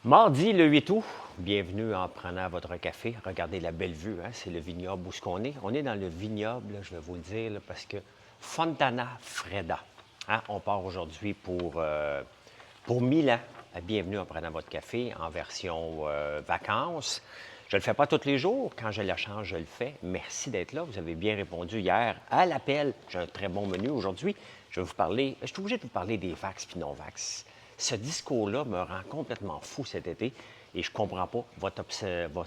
Mardi le 8 août, bienvenue en prenant votre café. Regardez la belle vue, hein? C'est le vignoble où ce qu'on est. On est dans le vignoble, là, je vais vous le dire, là, parce que Fontana Fredda. Hein? On part aujourd'hui pour Milan. Bienvenue en prenant votre café en version vacances. Je ne le fais pas tous les jours. Quand j'ai la chance, je le fais. Merci d'être là. Vous avez bien répondu hier à l'appel. J'ai un très bon menu aujourd'hui. Je vais vous parler, je suis obligé de vous parler des vax puis non-vax. Ce discours-là me rend complètement fou cet été et je ne comprends pas votre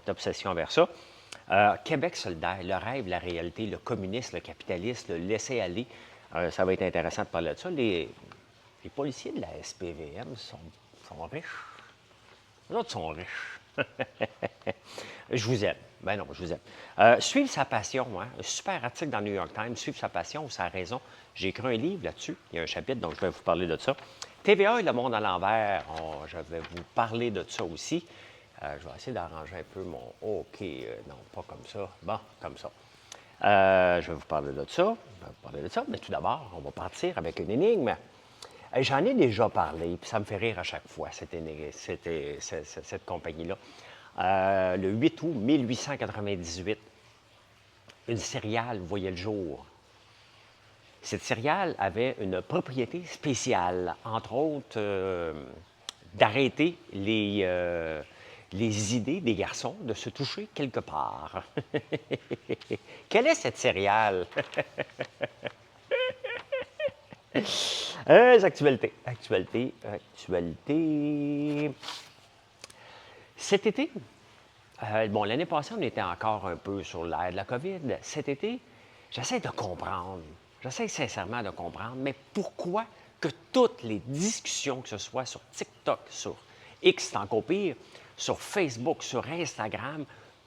obsession vers ça. Québec solidaire, le rêve, la réalité, le communisme, le capitaliste, le laisser-aller, ça va être intéressant de parler de ça. Les policiers de la SPVM sont riches. Les autres sont riches. Je vous aime. Ben non, je vous aime. Suivre sa passion, hein? Un super article dans le New York Times, Suivre sa passion ou sa raison. J'ai écrit un livre là-dessus. Il y a un chapitre, donc je vais vous parler de ça. TVA et le monde à l'envers, je vais vous parler de ça aussi. Je vais essayer d'arranger un peu mon OK. Non, pas comme ça. Bon, comme ça. Je vais vous parler de ça. Mais tout d'abord, on va partir avec une énigme. J'en ai déjà parlé, puis ça me fait rire à chaque fois, cette compagnie-là. Le 8 août 1898, une céréale voyait le jour. Cette céréale avait une propriété spéciale, entre autres, d'arrêter les idées des garçons de se toucher quelque part. Quelle est cette céréale? Actualité. Cet été, bon, l'année passée, on était encore un peu sur l'ère de la COVID. Cet été, j'essaie de comprendre. J'essaie sincèrement de comprendre, mais pourquoi que toutes les discussions, que ce soit sur TikTok, sur X, c'est encore pire, sur Facebook, sur Instagram,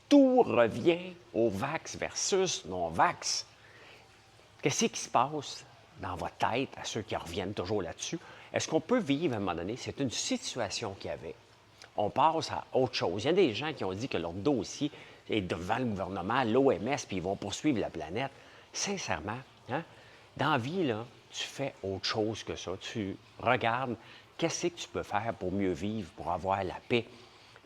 tout revient au vax versus non-vax. Qu'est-ce qui se passe dans votre tête, à ceux qui reviennent toujours là-dessus? Est-ce qu'on peut vivre à un moment donné? C'est une situation qu'il y avait. On passe à autre chose. Il y a des gens qui ont dit que leur dossier est devant le gouvernement, l'OMS, puis ils vont poursuivre la planète. Sincèrement, hein? Dans la vie, là, tu fais autre chose que ça. Tu regardes qu'est-ce que tu peux faire pour mieux vivre, pour avoir la paix.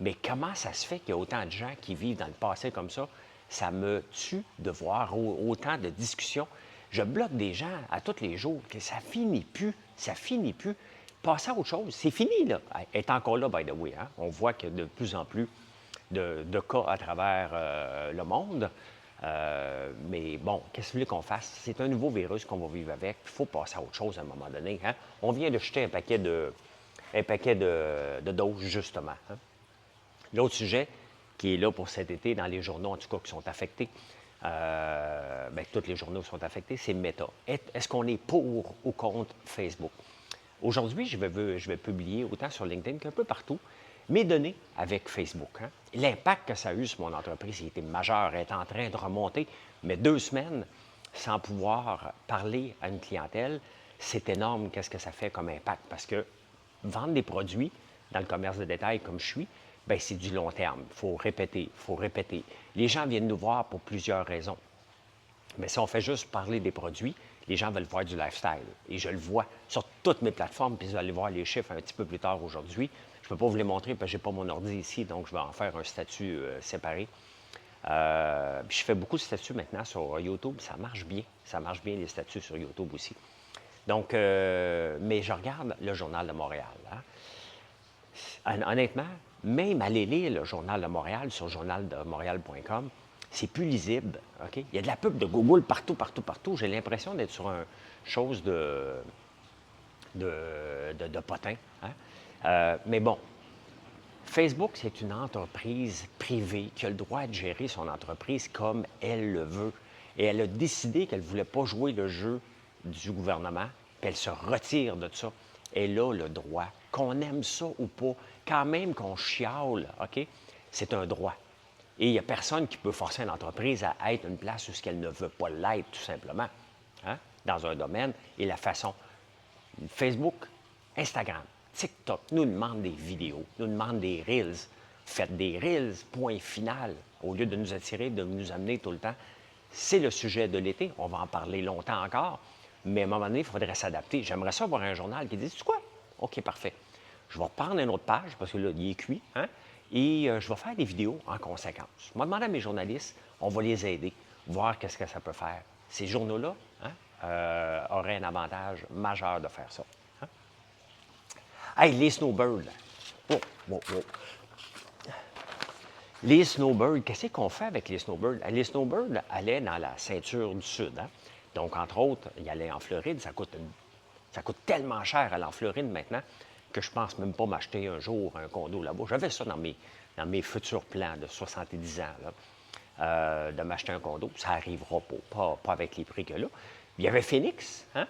Mais comment ça se fait qu'il y a autant de gens qui vivent dans le passé comme ça? Ça me tue de voir autant de discussions. Je bloque des gens à tous les jours, que ça finit plus, ça finit plus. Passer à autre chose, c'est fini, là. Elle est encore là, by the way. Hein? On voit qu'il y a de plus en plus de cas à travers le monde. Mais bon, qu'est-ce que vous voulez qu'on fasse? C'est un nouveau virus qu'on va vivre avec. Il faut passer à autre chose à un moment donné. Hein? On vient de jeter un paquet de doses, justement. Hein? L'autre sujet qui est là pour cet été, dans les journaux, en tout cas, qui sont affectés, tous les journaux sont affectés, c'est Meta. Est-ce qu'on est pour ou contre Facebook? Aujourd'hui, je vais publier autant sur LinkedIn qu'un peu partout mes données avec Facebook. Hein? L'impact que ça a eu sur mon entreprise, il était majeur, elle est en train de remonter, mais 2 semaines sans pouvoir parler à une clientèle, c'est énorme qu'est-ce que ça fait comme impact. Parce que vendre des produits dans le commerce de détail comme je suis, bien, c'est du long terme. Il faut répéter, il faut répéter. Les gens viennent nous voir pour plusieurs raisons. Mais si on fait juste parler des produits, les gens veulent voir du lifestyle. Et je le vois sur toutes mes plateformes, puis vous allez voir les chiffres un petit peu plus tard aujourd'hui. Je ne peux pas vous les montrer parce que je n'ai pas mon ordi ici, donc je vais en faire un statut séparé. Puis je fais beaucoup de statuts maintenant sur YouTube. Ça marche bien. Ça marche bien, les statuts sur YouTube aussi. Donc, mais je regarde le Journal de Montréal. Hein? Honnêtement, même aller lire le Journal de Montréal sur journaldemontréal.com, c'est plus lisible. Okay? Il y a de la pub de Google partout, partout, partout. J'ai l'impression d'être sur une chose de potin. Hein? Mais bon, Facebook, c'est une entreprise privée qui a le droit de gérer son entreprise comme elle le veut. Et elle a décidé qu'elle ne voulait pas jouer le jeu du gouvernement, puis elle se retire de ça. Elle a le droit, qu'on aime ça ou pas, quand même qu'on chiale, OK? C'est un droit. Et il n'y a personne qui peut forcer une entreprise à être une place où elle ne veut pas l'être, tout simplement, hein? Dans un domaine. Et la façon. Facebook, Instagram, TikTok nous demandent des vidéos, nous demandent des Reels. Faites des Reels, point final, au lieu de nous attirer, de nous amener tout le temps. C'est le sujet de l'été, on va en parler longtemps encore, mais à un moment donné, il faudrait s'adapter. J'aimerais ça avoir un journal qui dise, tu sais quoi? OK, parfait. Je vais reprendre une autre page parce que là, il est cuit, hein, et je vais faire des vidéos en conséquence. Je vais demander à mes journalistes, on va les aider, voir qu'est-ce que ça peut faire. Ces journaux-là hein, auraient un avantage majeur de faire ça. Hein. Hey, les snowbirds! Oh, oh, oh. Les snowbirds, qu'est-ce qu'on fait avec les snowbirds? Les snowbirds allaient dans la ceinture du Sud. Hein? Donc, entre autres, ils allaient en Floride. Ça coûte tellement cher aller en Floride maintenant que je ne pense même pas m'acheter un jour un condo là-bas. J'avais ça dans mes futurs plans de 70 ans, là, de m'acheter un condo. Ça n'arrivera pas avec les prix que là. Il y avait Phoenix, hein?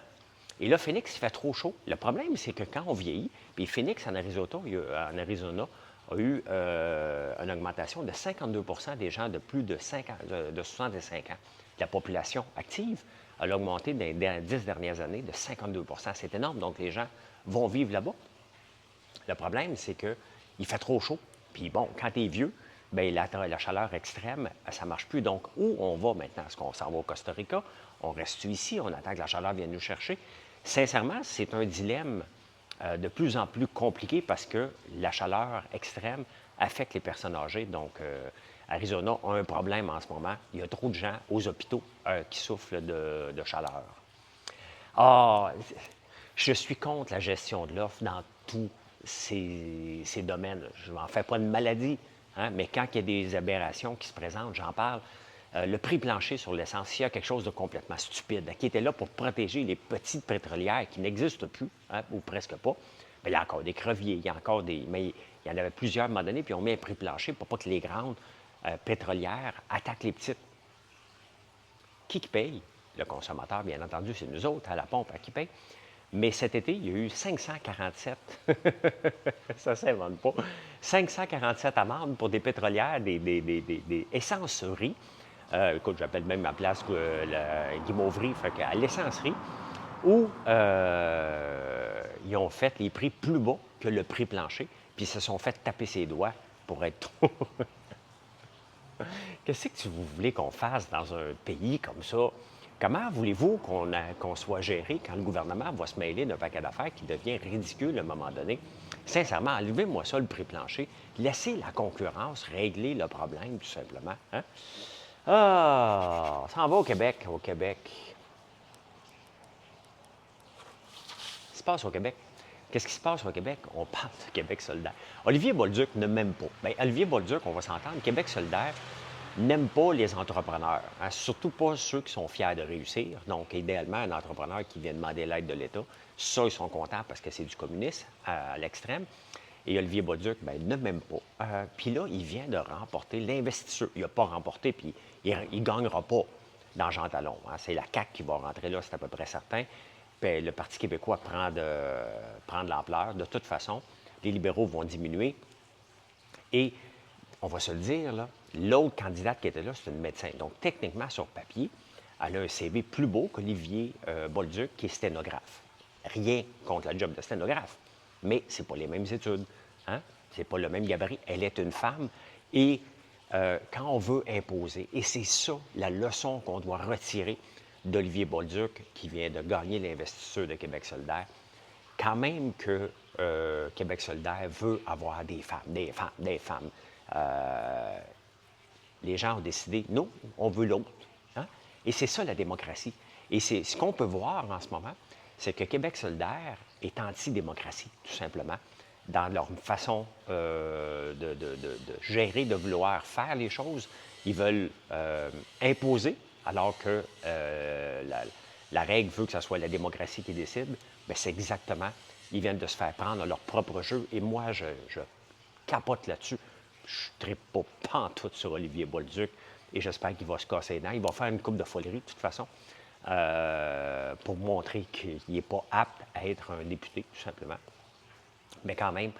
Et là, Phoenix, il fait trop chaud. Le problème, c'est que quand on vieillit, puis Phoenix, en Arizona a eu une augmentation de 52 des gens de plus de 65 ans. La population active a augmenté dans les 10 dernières années de 52 C'est énorme. Donc, les gens vont vivre là-bas. Le problème, c'est qu'il fait trop chaud. Puis bon, quand tu es vieux, bien, la chaleur extrême, ça ne marche plus. Donc, où on va maintenant? Est-ce qu'on s'en va au Costa Rica? On reste ici? On attend que la chaleur vienne nous chercher? Sincèrement, c'est un dilemme de plus en plus compliqué parce que la chaleur extrême affecte les personnes âgées. Donc, Arizona a un problème en ce moment. Il y a trop de gens aux hôpitaux qui souffrent de chaleur. Ah, je suis contre la gestion de l'offre dans tous ces domaines. Je n'en fais pas de maladie, hein, mais quand il y a des aberrations qui se présentent, j'en parle. Le prix plancher sur l'essence, s'il y a quelque chose de complètement stupide, qui était là pour protéger les petites pétrolières qui n'existent plus, hein, ou presque pas, bien, il y a encore des creviers, il y a encore des... Mais il y en avait plusieurs à un moment donné, puis on met un prix plancher pour pas que les grandes pétrolières attaquent les petites. Qui paye? Le consommateur, bien entendu, c'est nous autres, à la pompe, qui paye. Mais cet été, il y a eu 547, ça ne s'invente pas, 547 amendes pour des pétrolières, des essenceries. Écoute, j'appelle même ma place la guimauverie, fait qu'à l'essencerie, où ils ont fait les prix plus bas que le prix plancher, puis ils se sont fait taper ses doigts pour être trop... Qu'est-ce que vous voulez qu'on fasse dans un pays comme ça? Comment voulez-vous qu'on soit géré quand le gouvernement va se mêler d'un paquet d'affaires qui devient ridicule à un moment donné? Sincèrement, enlevez-moi ça, le prix plancher. Laissez la concurrence régler le problème, tout simplement. Hein? Ah, ça en va au Québec, Qu'est-ce qui se passe au Québec? Qu'est-ce qui se passe au Québec? On parle de Québec solidaire. Olivier Bolduc ne m'aime pas. Bien, Olivier Bolduc, on va s'entendre, Québec solidaire n'aime pas les entrepreneurs, hein, surtout pas ceux qui sont fiers de réussir. Donc, idéalement, un entrepreneur qui vient demander l'aide de l'État, ça, ils sont contents parce que c'est du communisme à l'extrême. Et Olivier Bolduc, bien, ne m'aime pas. Puis là, il vient de remporter l'investiture. Il n'a pas remporté, puis il ne gagnera pas dans Jean Talon. Hein. C'est la CAQ qui va rentrer là, c'est à peu près certain. Puis le Parti québécois prend de l'ampleur. De toute façon, les libéraux vont diminuer. Et on va se le dire, là, l'autre candidate qui était là, c'est une médecin. Donc, techniquement, sur papier, elle a un CV plus beau qu'Olivier Bolduc, qui est sténographe. Rien contre la job de sténographe, mais ce n'est pas les mêmes études. Hein? Ce n'est pas le même gabarit. Elle est une femme. Et quand on veut imposer, et c'est ça la leçon qu'on doit retirer d'Olivier Bolduc, qui vient de gagner l'investiture de Québec solidaire, quand même que Québec solidaire veut avoir des femmes. Les gens ont décidé, non, on veut l'autre. Hein? Et c'est ça la démocratie. Et c'est ce qu'on peut voir en ce moment, c'est que Québec solidaire est anti-démocratie, tout simplement, dans leur façon de gérer, de vouloir faire les choses. Ils veulent imposer, alors que la règle veut que ce soit la démocratie qui décide. Bien, c'est exactement, ils viennent de se faire prendre leur propre jeu. Et moi, je capote là-dessus. Je ne tripe pas pantoute sur Olivier Bolduc et j'espère qu'il va se casser les dents. Il va faire une coupe de folerie, de toute façon, pour montrer qu'il n'est pas apte à être un député, tout simplement. Mais quand même,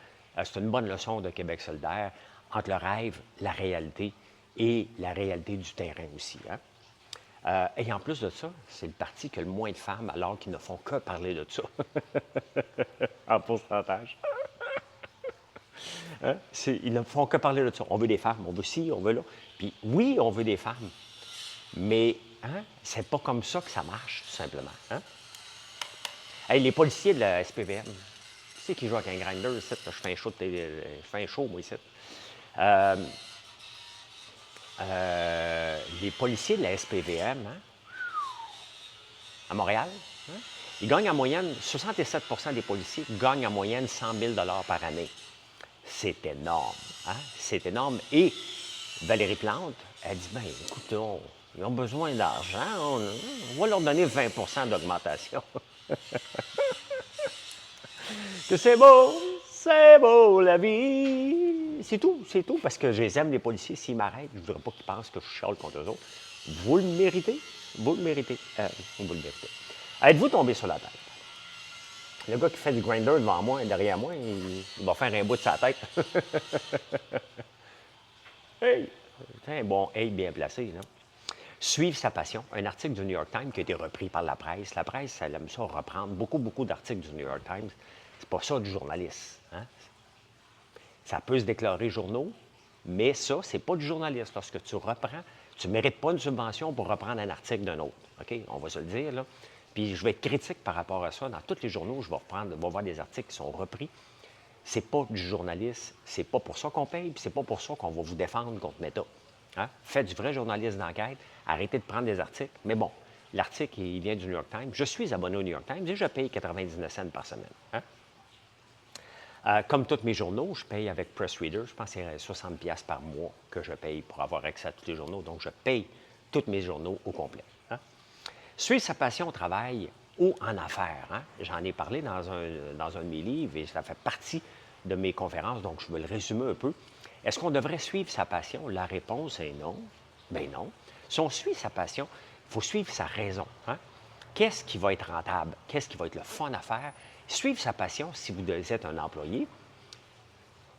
c'est une bonne leçon de Québec solidaire entre le rêve, la réalité et la réalité du terrain aussi. Hein? Et en plus de ça, c'est le parti qui a le moins de femmes alors qu'ils ne font que parler de ça. En pourcentage. Hein? Ils ne font que parler de ça. On veut des femmes, on veut ci, on veut là. Puis oui, on veut des femmes, mais hein, c'est pas comme ça que ça marche, tout simplement. Hein? Hey, les policiers de la SPVM, sais qui joue avec un grinder ici? Je fais un show, je fais un show, moi, ici. Euh, les policiers de la SPVM, hein, à Montréal, hein, ils gagnent en moyenne, 67 des policiers gagnent en moyenne 100 000 par année. C'est énorme. Hein? C'est énorme. Et Valérie Plante, elle dit, bien, écoute, ils ont besoin d'argent, on va leur donner 20 d'augmentation. Que c'est beau la vie. C'est tout, parce que je les aime, les policiers. S'ils m'arrêtent, je ne voudrais pas qu'ils pensent que je chiale contre eux autres. Vous le méritez. Vous le méritez. Vous le méritez. Êtes-vous tombé sur la tête? Le gars qui fait du grinder devant moi et derrière moi, il va faire un bout de sa tête. Hey! C'est un bon hey bien placé, là. Suivre sa passion. Un article du New York Times qui a été repris par la presse. La presse, elle aime ça reprendre beaucoup d'articles du New York Times. C'est pas ça du journaliste. Hein? Ça peut se déclarer journaux, mais ça, c'est pas du journaliste. Lorsque tu reprends, tu ne mérites pas une subvention pour reprendre un article d'un autre. OK? On va se le dire, là. Puis je vais être critique par rapport à ça. Dans tous les journaux, je vais voir des articles qui sont repris. C'est pas du journaliste, c'est pas pour ça qu'on paye, puis c'est pas pour ça qu'on va vous défendre contre Meta. Hein? Faites du vrai journalisme d'enquête, arrêtez de prendre des articles. Mais bon, l'article, il vient du New York Times. Je suis abonné au New York Times et je paye 99 cents par semaine. Hein? Comme tous mes journaux, je paye avec Press Reader. Je pense que c'est 60$ par mois que je paye pour avoir accès à tous les journaux. Donc, je paye tous mes journaux au complet. Hein? Suivre sa passion au travail ou en affaires. Hein? J'en ai parlé dans un de mes livres et ça fait partie de mes conférences, donc je vais le résumer un peu. Est-ce qu'on devrait suivre sa passion? La réponse est non. Bien non. Si on suit sa passion, il faut suivre sa raison. Hein? Qu'est-ce qui va être rentable? Qu'est-ce qui va être le fun à faire? Suivre sa passion, si vous êtes un employé,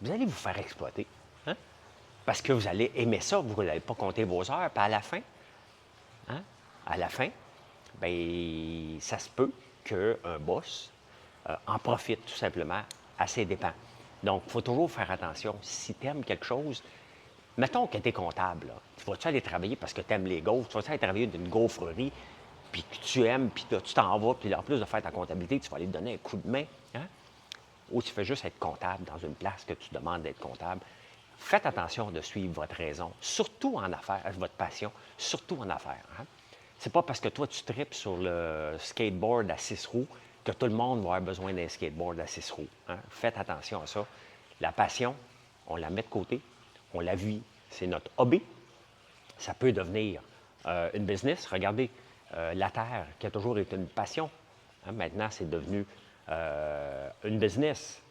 vous allez vous faire exploiter. Hein? Parce que vous allez aimer ça, vous n'allez pas compter vos heures. Puis à la fin, bien, ça se peut qu'un boss en profite tout simplement à ses dépens. Donc, il faut toujours faire attention. Si tu aimes quelque chose, mettons que tu es comptable, là. Tu vas-tu aller travailler parce que tu aimes les gaufres, tu vas-tu aller travailler d'une gaufrerie, puis que tu aimes, puis tu t'en vas, puis en plus de faire ta comptabilité, tu vas aller te donner un coup de main. Hein? Ou tu fais juste être comptable dans une place que tu demandes d'être comptable. Faites attention de suivre votre raison, surtout en affaires, votre passion, surtout en affaires. Hein? C'est pas parce que toi, tu tripes sur le skateboard à 6 roues que tout le monde va avoir besoin d'un skateboard à 6 roues. Hein? Faites attention à ça. La passion, on la met de côté, on la vit, c'est notre hobby. Ça peut devenir une business. Regardez, la terre, qui a toujours été une passion, hein, maintenant, c'est devenu une business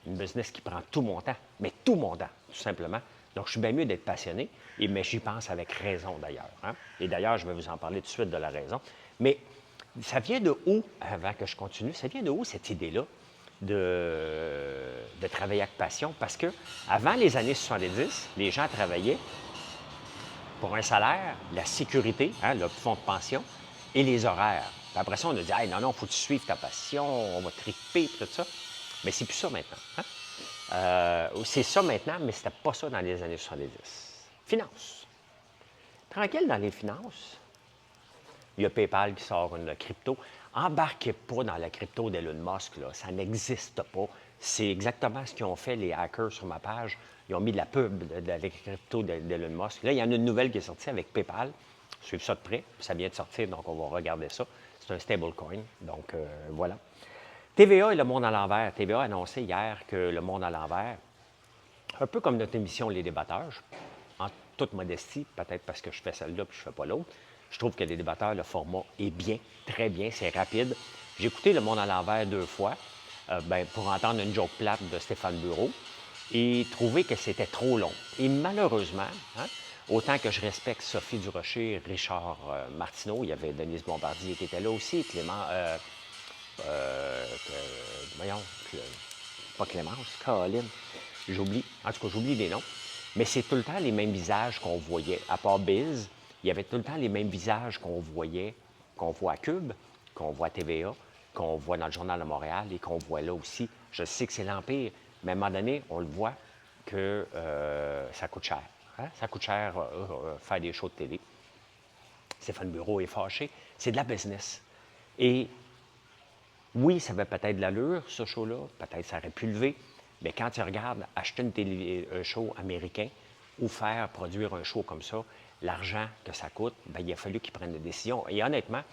qui prend tout mon temps, mais tout mon temps, tout simplement. Donc, je suis bien mieux d'être passionné, mais j'y pense avec raison d'ailleurs. Hein? Et d'ailleurs, je vais vous en parler tout de suite de la raison. Mais ça vient de où, avant que je continue, ça vient de où cette idée-là de travailler avec passion? Parce que avant les années 70, les gens travaillaient pour un salaire, la sécurité, hein, le fonds de pension, et les horaires. Puis après ça, on a dit, hey, non, il faut que tu suives ta passion, on va triper, tout ça. Mais c'est plus ça maintenant. Hein? C'est ça maintenant, mais c'était pas ça dans les années 70. Finances. Tranquille dans les finances. Il y a PayPal qui sort une crypto. Embarquez pas dans la crypto d'Elon Musk, là. Ça n'existe pas. C'est exactement ce qu'ils ont fait les hackers sur ma page. Ils ont mis de la pub de la crypto d'Elon Musk. Là, il y en a une nouvelle qui est sortie avec PayPal. Suivez ça de près. Ça vient de sortir, donc on va regarder ça. C'est un stablecoin. Donc, voilà. TVA et le monde à l'envers. TVA a annoncé hier que le monde à l'envers, un peu comme notre émission Les Débatteurs, en toute modestie, peut-être parce que je fais celle-là puis je ne fais pas l'autre, je trouve que Les Débatteurs, le format est bien, très bien, c'est rapide. J'ai écouté Le monde à l'envers 2 fois pour entendre une joke plate de Stéphane Bureau et trouver que c'était trop long. Et malheureusement, hein, autant que je respecte Sophie Durocher, Richard Martineau, il y avait Denise Bombardier qui était là aussi, Clément... voyons, pas Clémence, Caroline, j'oublie, en tout cas, j'oublie les noms, mais c'est tout le temps les mêmes visages qu'on voyait. À part Biz, il y avait tout le temps les mêmes visages qu'on voyait, qu'on voit à Cube, qu'on voit à TVA, qu'on voit dans le Journal de Montréal et qu'on voit là aussi. Je sais que c'est l'Empire, mais à un moment donné, on le voit que ça coûte cher. Hein? Ça coûte cher faire des shows de télé. Stéphane Bureau est fâché. C'est de la business. Et Oui, ça avait peut-être de l'allure, ce show-là. Peut-être ça aurait pu lever. Mais quand tu regardes acheter un show américain ou faire produire un show comme ça, l'argent que ça coûte, bien, il a fallu qu'ils prennent des décisions. Et honnêtement,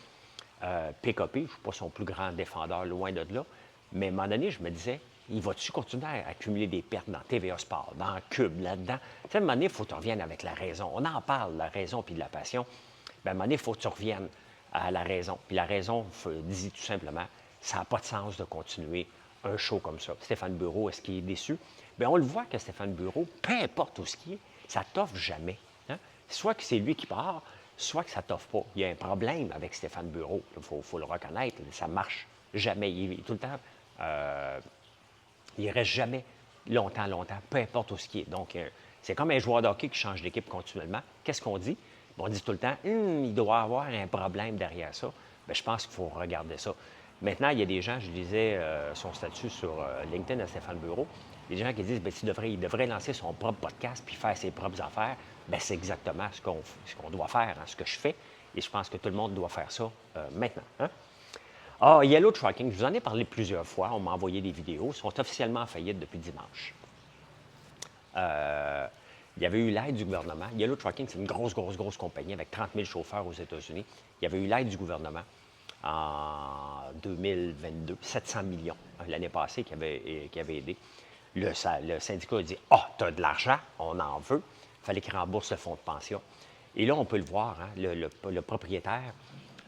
PKP, je ne suis pas son plus grand défendeur, loin de là, mais à un moment donné, je me disais, il va-tu continuer à accumuler des pertes dans TVA Sport, dans Cube, là-dedans? Tu sais, à un moment donné, il faut que tu reviennes avec la raison. On en parle, la raison puis de la passion. Bien, à un moment donné, il faut que tu reviennes à la raison. Puis la raison dit tout simplement, ça n'a pas de sens de continuer un show comme ça. Stéphane Bureau, est-ce qu'il est déçu? Bien, on le voit que Stéphane Bureau, peu importe où ce qui est, ça t'offre jamais. Hein? Soit que c'est lui qui part, soit que ça ne t'offre pas. Il y a un problème avec Stéphane Bureau. Il faut le reconnaître. Ça ne marche jamais. Il est tout le temps. Il ne reste jamais longtemps, peu importe où ce qui est. Donc, c'est comme un joueur de hockey qui change d'équipe continuellement. Qu'est-ce qu'on dit? On dit tout le temps, il doit avoir un problème derrière ça. Bien, je pense qu'il faut regarder ça. Maintenant, il y a des gens, je lisais son statut sur LinkedIn à Stéphane Bureau, des gens qui disent, bien, il devrait lancer son propre podcast puis faire ses propres affaires. Bien, c'est exactement ce qu'on doit faire, hein, ce que je fais. Et je pense que tout le monde doit faire ça maintenant. Hein? Ah, Yellow Trucking, je vous en ai parlé plusieurs fois. On m'a envoyé des vidéos. Ils sont officiellement en faillite depuis dimanche. Il y avait eu l'aide du gouvernement. Yellow Trucking, c'est une grosse compagnie avec 30 000 chauffeurs aux États-Unis. Il y avait eu l'aide du gouvernement en 2022, 700 millions l'année passée qui avait aidé. Le syndicat a dit, « Ah, tu as de l'argent, on en veut. » Il fallait qu'il rembourse le fonds de pension. Et là, on peut le voir, hein, le propriétaire,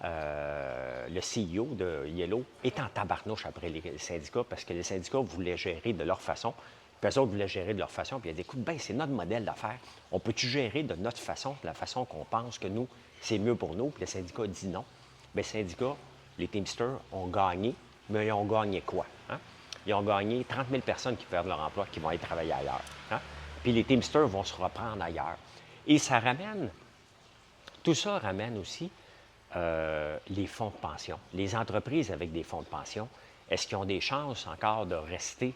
le CEO de Yellow est en tabarnouche après les syndicats parce que les syndicats voulaient gérer de leur façon. Puis eux autres voulaient gérer de leur façon. Puis ils ont dit, écoute, ben, c'est notre modèle d'affaires. On peut-tu gérer de notre façon, de la façon qu'on pense que nous, c'est mieux pour nous? Puis le syndicat a dit non. Bien, le syndicat, les Teamsters ont gagné, mais ils ont gagné quoi? Hein? Ils ont gagné 30 000 personnes qui perdent leur emploi, qui vont aller travailler ailleurs. Hein? Puis les Teamsters vont se reprendre ailleurs. Et ça ramène, tout ça ramène aussi les fonds de pension. Les entreprises avec des fonds de pension, est-ce qu'ils ont des chances encore de rester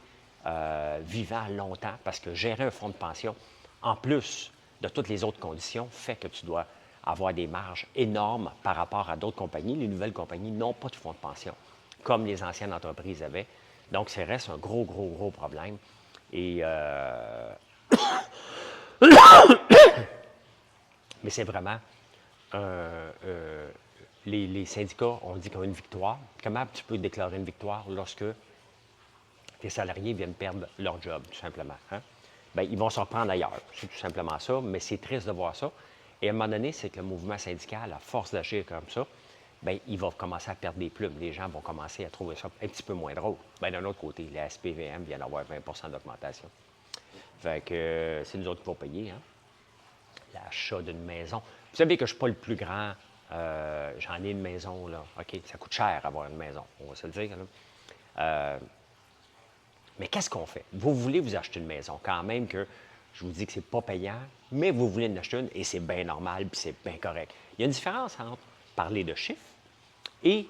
vivants longtemps? Parce que gérer un fonds de pension, en plus de toutes les autres conditions, fait que tu dois avoir des marges énormes par rapport à d'autres compagnies. Les nouvelles compagnies n'ont pas de fonds de pension, comme les anciennes entreprises avaient. Donc, ça reste un gros problème. Et mais c'est vraiment les syndicats ont dit qu'ils ont une victoire. Comment tu peux déclarer une victoire lorsque tes salariés viennent perdre leur job, tout simplement? Hein? Bien, ils vont se reprendre ailleurs. C'est tout simplement ça, mais c'est triste de voir ça. Et à un moment donné, c'est que le mouvement syndical, à force d'agir comme ça, bien, il va commencer à perdre des plumes. Les gens vont commencer à trouver ça un petit peu moins drôle. Bien, d'un autre côté, la SPVM vient d'avoir 20 d'augmentation. Fait que c'est nous autres qui vont payer, hein? L'achat d'une maison. Vous savez que je ne suis pas le plus grand. J'en ai une maison, là. OK, ça coûte cher avoir une maison, on va se le dire. Là. Mais qu'est-ce qu'on fait? Vous voulez vous acheter une maison, quand même que je vous dis que c'est pas payant, mais vous voulez en acheter une et c'est bien normal puis c'est bien correct. Il y a une différence entre parler de chiffres et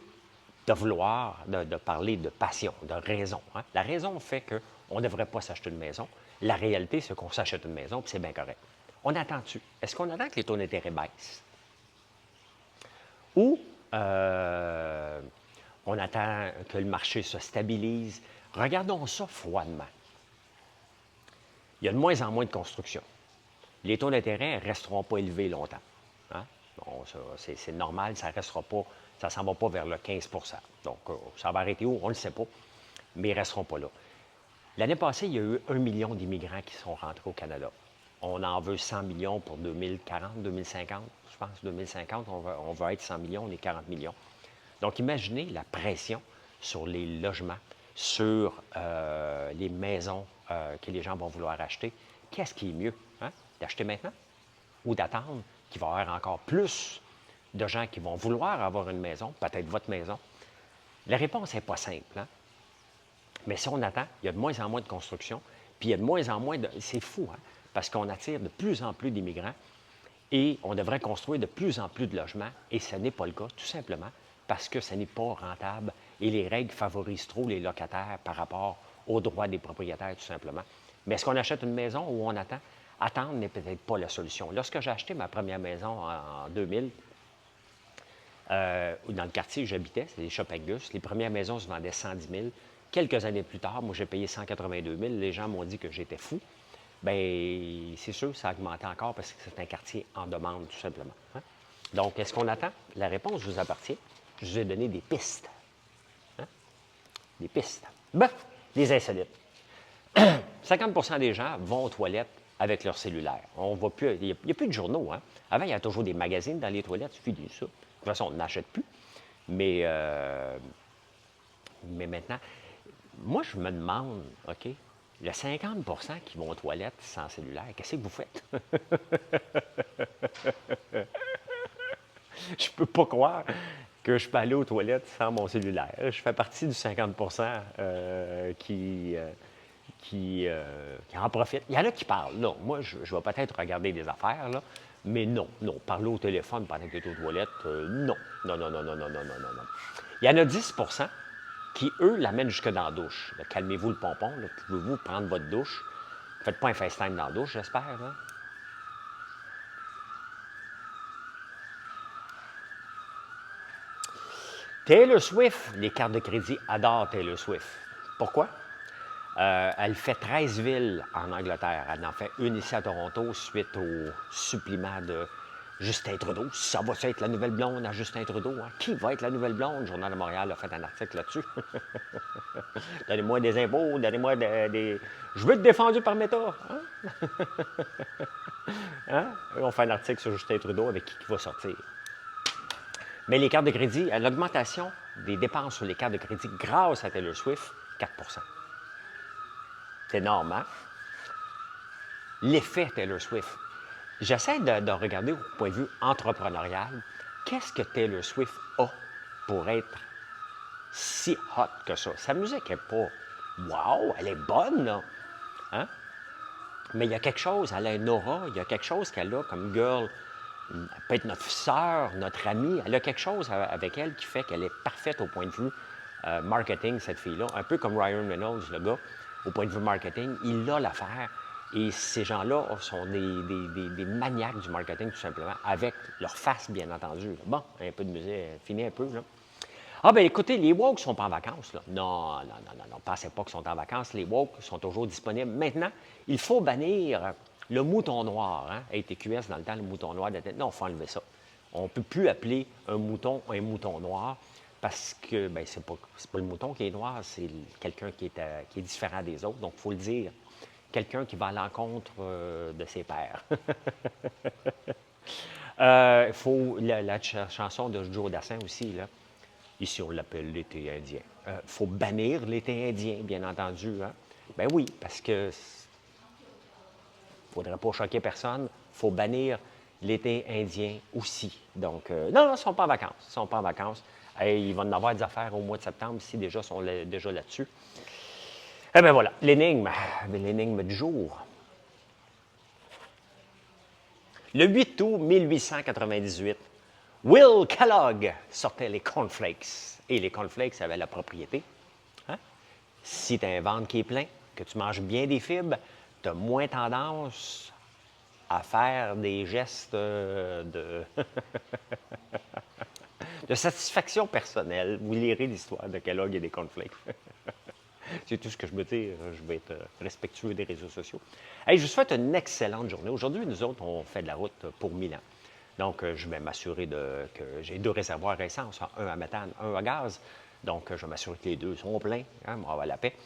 de vouloir, de parler de passion, de raison. Hein? La raison fait qu'on ne devrait pas s'acheter une maison. La réalité, c'est qu'on s'achète une maison puis c'est bien correct. On attend-tu? Est-ce qu'on attend que les taux d'intérêt baissent? Ou on attend que le marché se stabilise? Regardons ça froidement. Il y a de moins en moins de construction. Les taux d'intérêt ne resteront pas élevés longtemps. Hein? Bon, c'est normal, ça restera pas, ça ne s'en va pas vers le 15 Donc, ça va arrêter où? On ne le sait pas, mais ils ne resteront pas là. L'année passée, il y a eu 1 million d'immigrants qui sont rentrés au Canada. On en veut 100 millions pour 2040, 2050. Je pense 2050, on va être 100 millions, on est 40 millions. Donc, imaginez la pression sur les logements, sur les maisons que les gens vont vouloir acheter. Qu'est-ce qui est mieux? Hein? D'acheter maintenant ou d'attendre qu'il va y avoir encore plus de gens qui vont vouloir avoir une maison, peut-être votre maison? La réponse n'est pas simple. Hein? Mais si on attend, il y a de moins en moins de construction, puis il y a de moins en moins de... C'est fou, hein? Parce qu'on attire de plus en plus d'immigrants et on devrait construire de plus en plus de logements et ce n'est pas le cas, tout simplement parce que ce n'est pas rentable et les règles favorisent trop les locataires par rapport aux droits des propriétaires, tout simplement. Mais est-ce qu'on achète une maison ou on attend? Attendre n'est peut-être pas la solution. Lorsque j'ai acheté ma première maison en 2000, Dans le quartier où j'habitais, c'est les Shop Angus. Les premières maisons se vendaient 110 000. Quelques années plus tard, moi, j'ai payé 182 000. Les gens m'ont dit que j'étais fou. Bien, c'est sûr, ça a augmenté encore parce que c'est un quartier en demande, tout simplement. Hein? Donc, est-ce qu'on attend? La réponse vous appartient. Je vous ai donné des pistes. Hein? Des pistes. Ben, des insolites. 50 des gens vont aux toilettes avec leur cellulaire. On voit plus, il n'y a plus de journaux. Hein? Avant, il y a toujours des magazines dans les toilettes, c'est fini ça. De toute façon, on n'achète plus. Mais maintenant, moi, je me demande, OK, le 50 qui vont aux toilettes sans cellulaire, qu'est-ce que vous faites? Je peux pas croire que je peux aller aux toilettes sans mon cellulaire. Je fais partie du 50 qui en profitent. Il y en a qui parlent. Non, moi, je vais peut-être regarder des affaires, là, mais non, non. Parler au téléphone pendant que tu es aux toilettes, non. Non, non, non, non, non, non, non, non, non. Il y en a 10 qui, eux, l'amènent jusque dans la douche. Là, calmez-vous le pompon. Là. Pouvez-vous prendre votre douche? Faites pas un FaceTime dans la douche, j'espère. Hein? Taylor Swift, les cartes de crédit adorent Taylor Swift. Pourquoi? Elle fait 13 villes en Angleterre. Elle en fait une ici à Toronto suite au supplément de Justin Trudeau. Ça va être la nouvelle blonde à Justin Trudeau? Hein? Qui va être la nouvelle blonde? Le Journal de Montréal a fait un article là-dessus. Donnez-moi des impôts, donnez-moi des... Je veux être défendu par Meta. Hein? Hein? On fait un article sur Justin Trudeau avec qui va sortir. Mais les cartes de crédit, l'augmentation des dépenses sur les cartes de crédit grâce à Taylor Swift, 4 c'est énorme, hein? L'effet Taylor Swift. J'essaie de regarder au point de vue entrepreneurial, qu'est-ce que Taylor Swift a pour être si hot que ça? Sa musique n'est pas wow, elle est bonne, là. Hein? Mais il y a quelque chose, elle a une aura, il y a quelque chose qu'elle a comme girl. Peut-être notre sœur, notre amie, elle a quelque chose avec elle qui fait qu'elle est parfaite au point de vue marketing, cette fille-là. Un peu comme Ryan Reynolds, le gars, au point de vue marketing, il a l'affaire. Et ces gens-là sont des maniaques du marketing, tout simplement, avec leur face, bien entendu. Bon, un peu de musique, fini un peu, là. Ah, bien, écoutez, les woke ne sont pas en vacances, là. Non, non, non, non, non, pensez pas qu'ils sont en vacances. Les woke sont toujours disponibles. Maintenant, il faut bannir le mouton noir, hein? TQS, dans le temps, le mouton noir de tête. Non, il faut enlever ça. On ne peut plus appeler un mouton noir parce que, bien, c'est pas le mouton qui est noir, c'est quelqu'un qui est différent des autres. Donc, il faut le dire. Quelqu'un qui va à l'encontre de ses pairs. Il faut la chanson de Joe Dassin aussi, là. Ici, on l'appelle l'été indien. Il faut bannir l'été indien, bien entendu. Hein? Ben oui, parce que ne faudrait pas choquer personne. Il faut bannir l'été indien aussi. Donc, non, non, ils ne sont pas en vacances. Ils ne sont pas en vacances. Hey, ils vont en avoir des affaires au mois de septembre, si déjà ils sont déjà là-dessus. Eh bien voilà, l'énigme du jour. Le 8 août 1898, Will Kellogg sortait les cornflakes. Et les cornflakes avaient la propriété. Hein? Si tu as un ventre qui est plein, que tu manges bien des fibres, tu as moins tendance à faire des gestes de, de satisfaction personnelle. Vous lirez l'histoire de Kellogg et des cornflakes. C'est tout ce que je me dis. Je vais être respectueux des réseaux sociaux. Hey, je vous souhaite une excellente journée. Aujourd'hui, nous autres, on fait de la route pour Milan. Donc, je vais m'assurer que j'ai 2 réservoirs à essence, un à méthane, un à gaz. Donc, je vais m'assurer que les 2 sont pleins. Hein, on va à la paix.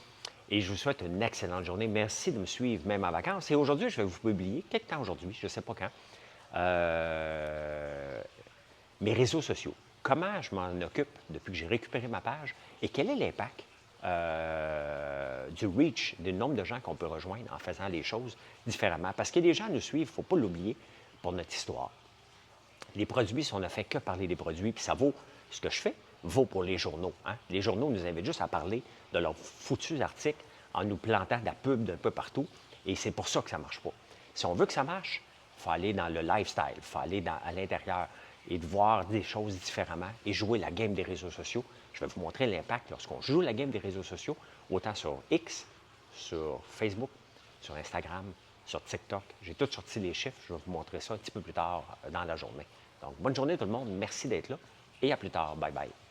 Et je vous souhaite une excellente journée. Merci de me suivre même en vacances. Et aujourd'hui, je vais vous publier, quelque temps aujourd'hui, je ne sais pas quand, mes réseaux sociaux. Comment je m'en occupe depuis que j'ai récupéré ma page et quel est l'impact du reach, du nombre de gens qu'on peut rejoindre en faisant les choses différemment. Parce que les gens nous suivent, il ne faut pas l'oublier, pour notre histoire. Les produits, si on n'a fait que parler des produits, puis ça vaut, ce que je fais, vaut pour les journaux. Hein? Les journaux nous invitent juste à parler de leurs foutus articles en nous plantant de la pub d'un peu partout, et c'est pour ça que ça ne marche pas. Si on veut que ça marche, il faut aller dans le lifestyle, il faut aller à l'intérieur et de voir des choses différemment et jouer la game des réseaux sociaux. Je vais vous montrer l'impact lorsqu'on joue la game des réseaux sociaux, autant sur X, sur Facebook, sur Instagram, sur TikTok. J'ai tout sorti les chiffres. Je vais vous montrer ça un petit peu plus tard dans la journée. Donc, bonne journée tout le monde. Merci d'être là. et à plus tard. Bye bye.